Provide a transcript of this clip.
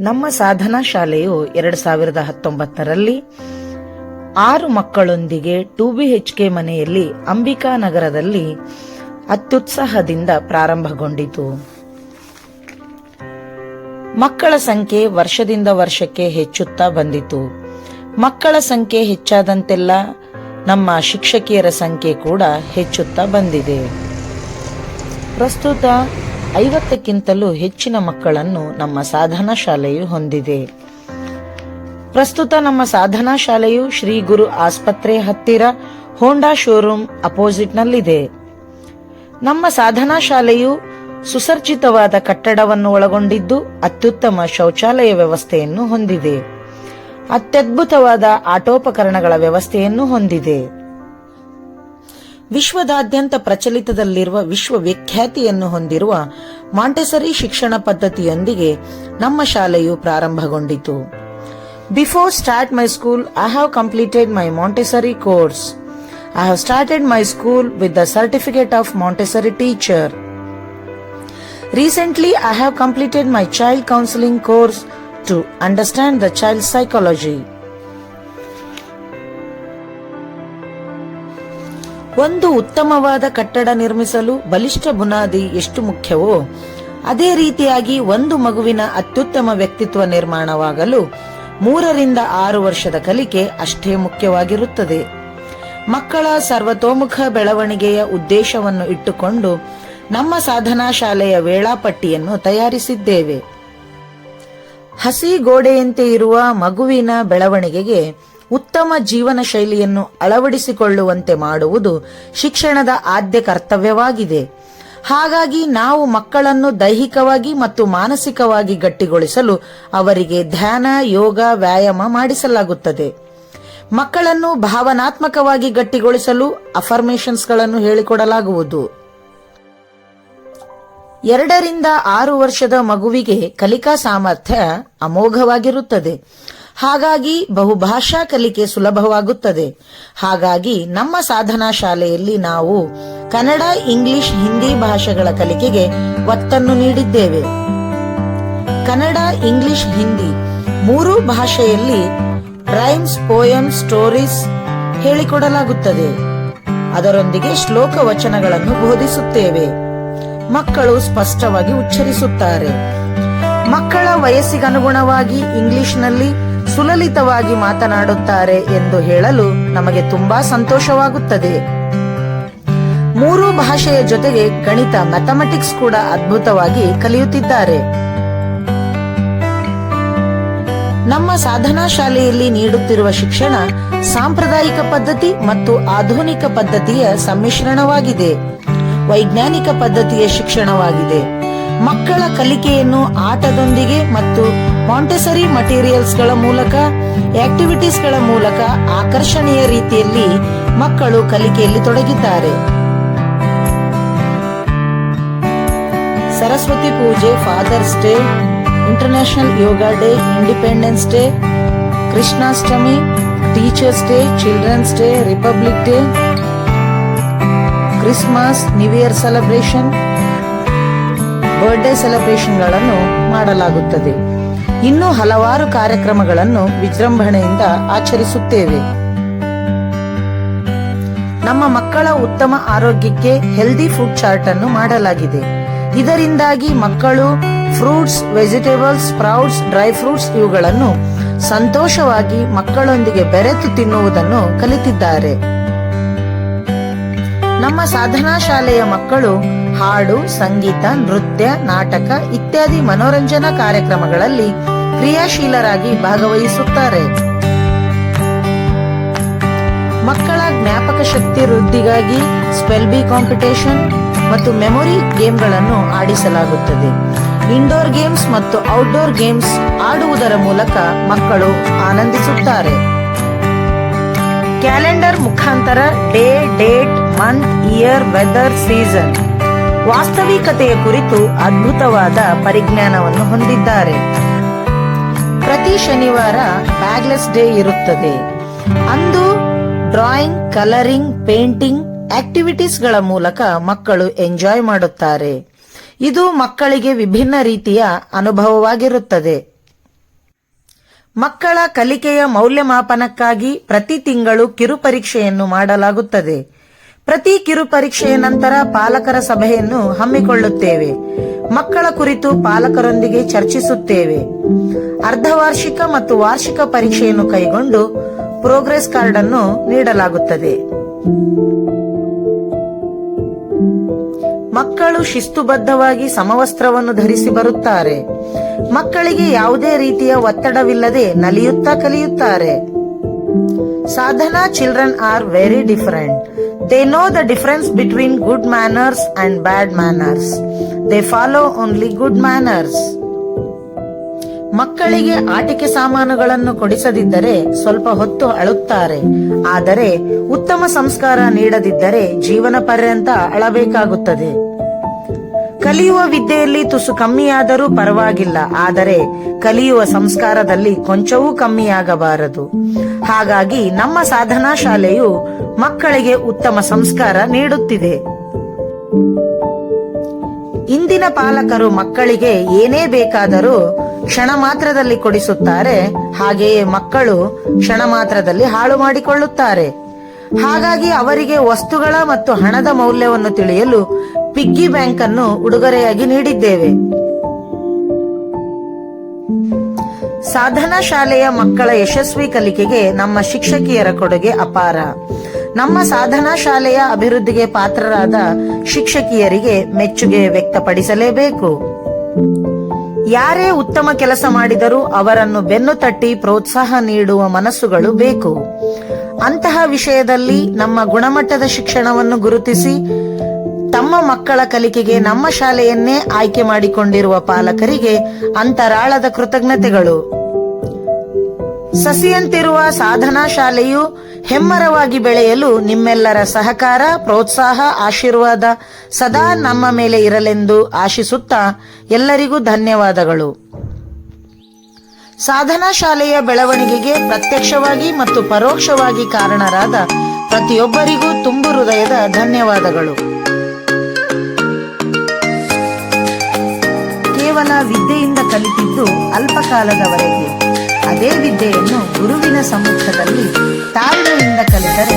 ನಮ್ಮ ಸಾಧನಾ ಶಾಲೆಯು 2019ರಲ್ಲಿ 6 ಮಕ್ಕಳೊಂದಿಗೆ 2BHK ಮನೆಯಲ್ಲಿ ಅಂಬಿಕಾ ನಗರದಲ್ಲಿ ಅತ್ಯುತ್ಸಾಹದಿಂದ ಪ್ರಾರಂಭಗೊಂಡಿತು. ಮಕ್ಕಳ ಸಂಖ್ಯೆ ವರ್ಷದಿಂದ ವರ್ಷಕ್ಕೆ ಹೆಚ್ಚುತ್ತಾ ಬಂದಿತು. ಮಕ್ಕಳ ಸಂಖ್ಯೆ ಹೆಚ್ಚಾದಂತೆಲ್ಲ ನಮ್ಮ ಶಿಕ್ಷಕಿಯರ ಸಂಖ್ಯೆ ಕೂಡ ಹೆಚ್ಚುತ್ತಾ ಬಂದಿದೆ. ಪ್ರಸ್ತುತ 50ಕ್ಕಿಂತಲೂ ಹೆಚ್ಚಿನ ಮಕ್ಕಳನ್ನು ನಮ್ಮ ಸಾಧನಾ ಶಾಲೆಯು ಹೊಂದಿದೆ. ಪ್ರಸ್ತುತ ನಮ್ಮ ಸಾಧನಾ ಶಾಲೆಯು ಶ್ರೀ ಗುರು ಆಸ್ಪತ್ರೆ ಹತ್ತಿರ ಹೋಂಡಾ ಶೋರೂಮ್ ಅಪೋಸಿಟ್ ನಲ್ಲಿದೆ. ನಮ್ಮ ಸಾಧನಾ ಶಾಲೆಯು ಸುಸಜ್ಜಿತವಾದ ಕಟ್ಟಡವನ್ನು ಒಳಗೊಂಡಿದ್ದು ಅತ್ಯುತ್ತಮ ಶೌಚಾಲಯ ವ್ಯವಸ್ಥೆಯನ್ನು ಹೊಂದಿದೆ. ಅತ್ಯದ್ಭುತವಾದ ಆಟೋಪಕರಣಗಳ ವ್ಯವಸ್ಥೆಯನ್ನು ಹೊಂದಿದೆ. ವಿಶ್ವದಾದ್ಯಂತ ಪ್ರಚಲಿತದಲ್ಲಿರುವ ವಿಶ್ವವಿಖ್ಯಾತಿಯನ್ನು ಹೊಂದಿರುವ ಮಾಂಟೆಸರಿ ಶಿಕ್ಷಣ ಪದ್ಧತಿಯೊಂದಿಗೆ ನಮ್ಮ ಶಾಲೆಯು ಪ್ರಾರಂಭಗೊಂಡಿತು. Before start my school, I have completed my Montessori course. I have started my school with the certificate of Montessori teacher. Recently, I have completed my child counseling course to understand the child's psychology. ಒಂದು ಉತ್ತಮವಾದ ಕಟ್ಟಡ ನಿರ್ಮಿಸಲು ಬಲಿಷ್ಠ ಬುನಾದಿ ಎಷ್ಟು ಮುಖ್ಯವೋ ಅದೇ ರೀತಿಯಾಗಿ ಒಂದು ಮಗುವಿನ ಅತ್ಯುತ್ತಮ ವ್ಯಕ್ತಿತ್ವ ನಿರ್ಮಾಣವಾಗಲು 3 ರಿಂದ 6 ವರ್ಷದ ಕಲಿಕೆ ಅಷ್ಟೇ ಮುಖ್ಯವಾಗಿರುತ್ತದೆ. ಮಕ್ಕಳ ಸರ್ವತೋಮುಖ ಬೆಳವಣಿಗೆಯ ಉದ್ದೇಶವನ್ನು ಇಟ್ಟುಕೊಂಡು ನಮ್ಮ ಸಾಧನಾ ಶಾಲೆಯ ವೇಳಾಪಟ್ಟಿಯನ್ನು ತಯಾರಿಸಿದ್ದೇವೆ. ಹಸಿ ಗೋಡೆಯಂತೆ ಇರುವ ಮಗುವಿನ ಬೆಳವಣಿಗೆಗೆ ಉತ್ತಮ ಜೀವನ ಶೈಲಿಯನ್ನು ಅಳವಡಿಸಿಕೊಳ್ಳುವಂತೆ ಮಾಡುವುದು ಶಿಕ್ಷಣದ ಆದ್ಯ ಕರ್ತವ್ಯವಾಗಿದೆ. ಹಾಗಾಗಿ ನಾವು ಮಕ್ಕಳನ್ನು ದೈಹಿಕವಾಗಿ ಮತ್ತು ಮಾನಸಿಕವಾಗಿ ಗಟ್ಟಿಗೊಳಿಸಲು ಅವರಿಗೆ ಧ್ಯಾನ, ಯೋಗ, ವ್ಯಾಯಾಮ ಮಾಡಿಸಲಾಗುತ್ತದೆ. ಮಕ್ಕಳನ್ನು ಭಾವನಾತ್ಮಕವಾಗಿ ಗಟ್ಟಿಗೊಳಿಸಲು ಅಫರ್ಮೇಷನ್ಸ್ಗಳನ್ನು ಹೇಳಿಕೊಡಲಾಗುವುದು. 2 ರಿಂದ 6 ವರ್ಷದ ಮಗುವಿಗೆ ಕಲಿಕಾ ಸಾಮರ್ಥ್ಯ ಅಮೋಘವಾಗಿರುತ್ತದೆ. ಹಾಗಾಗಿ ಬಹುಭಾಷಾ ಕಲಿಕೆ ಸುಲಭವಾಗುತ್ತದೆ. ಹಾಗಾಗಿ ನಮ್ಮ ಸಾಧನಾ ಶಾಲೆಯಲ್ಲಿ ನಾವು ಕನ್ನಡ, ಇಂಗ್ಲಿಷ್, ಹಿಂದಿ ಭಾಷೆಗಳ ಕಲಿಕೆಗೆ ಒತ್ತನ್ನು ನೀಡಿದ್ದೇವೆ. ಕನ್ನಡ, ಇಂಗ್ಲಿಷ್, ಹಿಂದಿ 3 ಭಾಷೆಯಲ್ಲಿ ರೈಮ್ಸ್, ಪೋಯಮ್, ಸ್ಟೋರೀಸ್ ಹೇಳಿಕೊಡಲಾಗುತ್ತದೆ. ಅದರೊಂದಿಗೆ ಶ್ಲೋಕ ವಚನಗಳನ್ನು ಬೋಧಿಸುತ್ತೇವೆ. ಮಕ್ಕಳು ಸ್ಪಷ್ಟವಾಗಿ ಉಚ್ಚರಿಸುತ್ತಾರೆ. ಮಕ್ಕಳ ವಯಸ್ಸಿಗನುಗುಣವಾಗಿ ಇಂಗ್ಲಿಷ್ನಲ್ಲಿ ಸುಲಲಿತವಾಗಿ ಮಾತನಾಡುತ್ತಾರೆ ಎಂದು ಹೇಳಲು ನಮಗೆ ತುಂಬಾ ಸಂತೋಷವಾಗುತ್ತದೆ. 3 ಭಾಷೆಯ ಜೊತೆಗೆ ಗಣಿತ, ಮ್ಯಾಥಮೆಟಿಕ್ಸ್ ಕೂಡ ಅದ್ಭುತವಾಗಿ ಕಲಿಯುತ್ತಿದ್ದಾರೆ. ನಮ್ಮ ಸಾಧನಾ ಶಾಲೆಯಲ್ಲಿ ನೀಡುತ್ತಿರುವ ಶಿಕ್ಷಣ ಸಾಂಪ್ರದಾಯಿಕ ಪದ್ಧತಿ ಮತ್ತು ಆಧುನಿಕ ಪದ್ಧತಿಯ ಸಮ್ಮಿಶ್ರಣವಾಗಿದೆ. ವೈಜ್ಞಾನಿಕ ಪದ್ಧತಿಯ ಶಿಕ್ಷಣವಾಗಿದೆ. ಮಕ್ಕಳ ಕಲಿಕೆಯನ್ನು ಆಟದೊಂದಿಗೆ ಮತ್ತು ಮಾಂಟೆಸರಿ ಮಟೀರಿಯಲ್ಸ್ಗಳ ಮೂಲಕ, ಆಕ್ಟಿವಿಟೀಸ್ಗಳ ಮೂಲಕ ಆಕರ್ಷಣೀಯ ರೀತಿಯಲ್ಲಿ ಮಕ್ಕಳು ಕಲಿಕೆಯಲ್ಲಿ ತೊಡಗಿದ್ದಾರೆ. Saraswati Puja, fathers day, international yoga day, independence day, Krishnashtami, teachers day, childrens day, republic day, Christmas, new year celebration, birthday ಸೆಲೆಬ್ರೇಷನ್ಗಳನ್ನು ಮಾಡಲಾಗುತ್ತದೆ. ಇನ್ನೂ ಹಲವಾರು ಕಾರ್ಯಕ್ರಮಗಳನ್ನು ವಿಜೃಂಭಣೆಯಿಂದ ಆಚರಿಸುತ್ತೇವೆ. ನಮ್ಮ ಮಕ್ಕಳ ಉತ್ತಮ ಆರೋಗ್ಯಕ್ಕೆ ಹೆಲ್ದಿ ಫುಡ್ ಚಾರ್ಟ್ ಅನ್ನು ಮಾಡಲಾಗಿದೆ. ಇದರಿಂದಾಗಿ ಮಕ್ಕಳು fruits, vegetables, sprouts, dry fruits ಇವುಗಳನ್ನು ಸಂತೋಷವಾಗಿ ಮಕ್ಕಳೊಂದಿಗೆ ಬೆರೆತು ತಿನ್ನುವುದನ್ನು ಕಲಿತಿದ್ದಾರೆ. ನಮ್ಮ ಸಾಧನಾ ಶಾಲೆಯ ಮಕ್ಕಳು ಹಾಡು, ಸಂಗೀತ, ನೃತ್ಯ, ನಾಟಕ ಇತ್ಯಾದಿ ಮನೋರಂಜನಾ ಕಾರ್ಯಕ್ರಮಗಳಲ್ಲಿ ಕ್ರಿಯಾಶೀಲರಾಗಿ ಭಾಗವಹಿಸುತ್ತಾರೆ. ಮಕ್ಕಳ ಜ್ಞಾಪಕ ಶಕ್ತಿ ವೃದ್ಧಿಗಾಗಿ ಸ್ಪೆಲ್ ಬಿ ಕಾಂಪಿಟೇಷನ್ ಮತ್ತು ಮೆಮೊರಿ ಗೇಮ್ಗಳನ್ನು ಆಡಿಸಲಾಗುತ್ತದೆ. ಇಂಡೋರ್ ಗೇಮ್ಸ್ ಮತ್ತು ಔಟ್ಡೋರ್ ಗೇಮ್ಸ್ ಆಡುವುದರ ಮೂಲಕ ಮಕ್ಕಳು ಆನಂದಿಸುತ್ತಾರೆ. ಕ್ಯಾಲೆಂಡರ್ ಮುಖಾಂತರ day, date, month, year, weather, season ವಾಸ್ತವಿಕತೆಯ ಕುರಿತು ಅದ್ಭುತವಾದ ಪರಿಜ್ಞಾನವನ್ನು ಹೊಂದಿದ್ದಾರೆ. ಪ್ರತಿ ಶನಿವಾರ ಬ್ಯಾಗ್ಲೆಸ್ ಡೇ ಇರುತ್ತದೆ. ಅಂದು ಡ್ರಾಯಿಂಗ್, ಕಲರಿಂಗ್, ಪೇಂಟಿಂಗ್ ಆಕ್ಟಿವಿಟೀಸ್ಗಳ ಮೂಲಕ ಮಕ್ಕಳು ಎಂಜಾಯ್ ಮಾಡುತ್ತಾರೆ. ಇದು ಮಕ್ಕಳಿಗೆ ವಿಭಿನ್ನ ರೀತಿಯ ಅನುಭವವಾಗಿರುತ್ತದೆ. ಮಕ್ಕಳ ಕಲಿಕೆಯ ಮೌಲ್ಯಮಾಪನಕ್ಕಾಗಿ ಪ್ರತಿ ತಿಂಗಳು ಕಿರುಪರೀಕ್ಷೆಯನ್ನು ಮಾಡಲಾಗುತ್ತದೆ. ಪ್ರತಿ ಕಿರುಪರೀಕ್ಷೆಯ ನಂತರ ಪಾಲಕರ ಸಭೆಯನ್ನು ಹಮ್ಮಿಕೊಳ್ಳುತ್ತೇವೆ. ಮಕ್ಕಳ ಕುರಿತು ಪಾಲಕರೊಂದಿಗೆ ಚರ್ಚಿಸುತ್ತೇವೆ. ಅರ್ಧವಾರ್ಷಿಕ ಮತ್ತು ವಾರ್ಷಿಕ ಪರೀಕ್ಷೆಯನ್ನು ಕೈಗೊಂಡು ಪ್ರೋಗ್ರೆಸ್ ಕಾರ್ಡ್ ಅನ್ನು ನೀಡಲಾಗುತ್ತದೆ. ಮಕ್ಕಳು ಶಿಸ್ತುಬದ್ಧವಾಗಿ ಸಮವಸ್ತ್ರವನ್ನು ಧರಿಸಿ ಬರುತ್ತಾರೆ. ಮಕ್ಕಳಿಗೆ ಯಾವುದೇ ರೀತಿಯ ಒತ್ತಡವಿಲ್ಲದೆ ನಲಿಯುತ್ತಾ ಕಲಿಯುತ್ತಾರೆ. Sadhana children are very different. They know the difference between good manners and bad manners. They follow only good manners. ಮಕ್ಕಳಿಗೆ ಆಟಿಕೆ ಸಾಮಾನುಗಳನ್ನು ಕೊಡಿಸದಿದ್ದರೆ ಸ್ವಲ್ಪ ಹೊತ್ತು ಅಳುತ್ತಾರೆ. ಆದರೆ ಉತ್ತಮ ಸಂಸ್ಕಾರ ನೀಡದಿದ್ದರೆ ಜೀವನ ಪರ್ಯಂತ ಅಳಬೇಕಾಗುತ್ತದೆ. ಕಲಿಯುವ ವಿದ್ಯೆಯಲ್ಲಿ ತುಸು ಕಮ್ಮಿಯಾದರೂ ಪರವಾಗಿಲ್ಲ, ಆದರೆ ಕಲಿಯುವ ಸಂಸ್ಕಾರದಲ್ಲಿ ಕೊಂಚವೂ ಕಮ್ಮಿಯಾಗಬಾರದು. ಹಾಗಾಗಿ ನಮ್ಮ ಸಾಧನಾ ಶಾಲೆಯು ಮಕ್ಕಳಿಗೆ ಉತ್ತಮ ಸಂಸ್ಕಾರ ನೀಡುತ್ತಿದೆ. ಇಂದಿನ ಪಾಲಕರು ಮಕ್ಕಳಿಗೆ ಏನೇ ಬೇಕಾದರೂ ಕ್ಷಣ ಮಾತ್ರದಲ್ಲಿ ಕೊಡಿಸುತ್ತಾರೆ. ಹಾಗೆಯೇ ಮಕ್ಕಳು ಕ್ಷಣ ಮಾತ್ರದಲ್ಲಿ ಹಾಳು ಮಾಡಿಕೊಳ್ಳುತ್ತಾರೆ. ಹಾಗಾಗಿ ಅವರಿಗೆ ವಸ್ತುಗಳ ಮತ್ತು ಹಣದ ಮೌಲ್ಯವನ್ನು ತಿಳಿಯಲು ಪಿಗ್ಗಿ ಬ್ಯಾಂಕ್ ಅನ್ನು ಉಡುಗೊರೆಯಾಗಿ ನೀಡಿದ್ದೇವೆ. ಸಾಧನಾ ಶಾಲೆಯ ಮಕ್ಕಳ ಯಶಸ್ವಿ ಕಲಿಕೆಗೆ ನಮ್ಮ ಶಿಕ್ಷಕಿಯರ ಕೊಡುಗೆ ಅಪಾರ. ನಮ್ಮ ಸಾಧನಾ ಶಾಲೆಯ ಅಭಿವೃದ್ಧಿಗೆ ಪಾತ್ರರಾದ ಶಿಕ್ಷಕಿಯರಿಗೆ ಮೆಚ್ಚುಗೆ ವ್ಯಕ್ತಪಡಿಸಲೇಬೇಕು. ಯಾರೇ ಉತ್ತಮ ಕೆಲಸ ಮಾಡಿದರೂ ಅವರನ್ನು ಬೆನ್ನು ತಟ್ಟಿ ಪ್ರೋತ್ಸಾಹ ನೀಡುವ ಮನಸ್ಸುಗಳು ಬೇಕು. ಅಂತಹ ವಿಷಯದಲ್ಲಿ ನಮ್ಮ ಗುಣಮಟ್ಟದ ಶಿಕ್ಷಣವನ್ನು ಗುರುತಿಸಿ ತಮ್ಮ ಮಕ್ಕಳ ಕಲಿಕೆಗೆ ನಮ್ಮ ಶಾಲೆಯನ್ನೇ ಆಯ್ಕೆ ಮಾಡಿಕೊಂಡಿರುವ ಪಾಲಕರಿಗೆ ಅಂತರಾಳದ ಕೃತಜ್ಞತೆಗಳು. ಸಸಿಯಂತಿರುವ ಸಾಧನಾ ಶಾಲೆಯು ಹೆಮ್ಮರವಾಗಿ ಬೆಳೆಯಲು ನಿಮ್ಮೆಲ್ಲರ ಸಹಕಾರ, ಪ್ರೋತ್ಸಾಹ, ಆಶೀರ್ವಾದ ಸದಾ ನಮ್ಮ ಮೇಲೆ ಇರಲೆಂದು ಆಶಿಸುತ್ತಾ ಎಲ್ಲರಿಗೂ ಧನ್ಯವಾದಗಳು. ಸಾಧನಾ ಶಾಲೆಯ ಬೆಳವಣಿಗೆಗೆ ಪ್ರತ್ಯಕ್ಷವಾಗಿ ಮತ್ತು ಪರೋಕ್ಷವಾಗಿ ಕಾರಣರಾದ ಪ್ರತಿಯೊಬ್ಬರಿಗೂ ತುಂಬು ಹೃದಯದ ಧನ್ಯವಾದಗಳು. ಕೇವಲ ವಿದ್ಯೆಯಿಂದ ಕಲಿತಿದ್ದು ಅಲ್ಪಕಾಲದವರೆಗೆ. ಅದೇ ವಿದ್ಯೆಯನ್ನು ಗುರುವಿನ ಸಮ್ಮುಖದಲ್ಲಿ ತಾಳ್ಮೆಯಿಂದ ಕಲಿತರೆ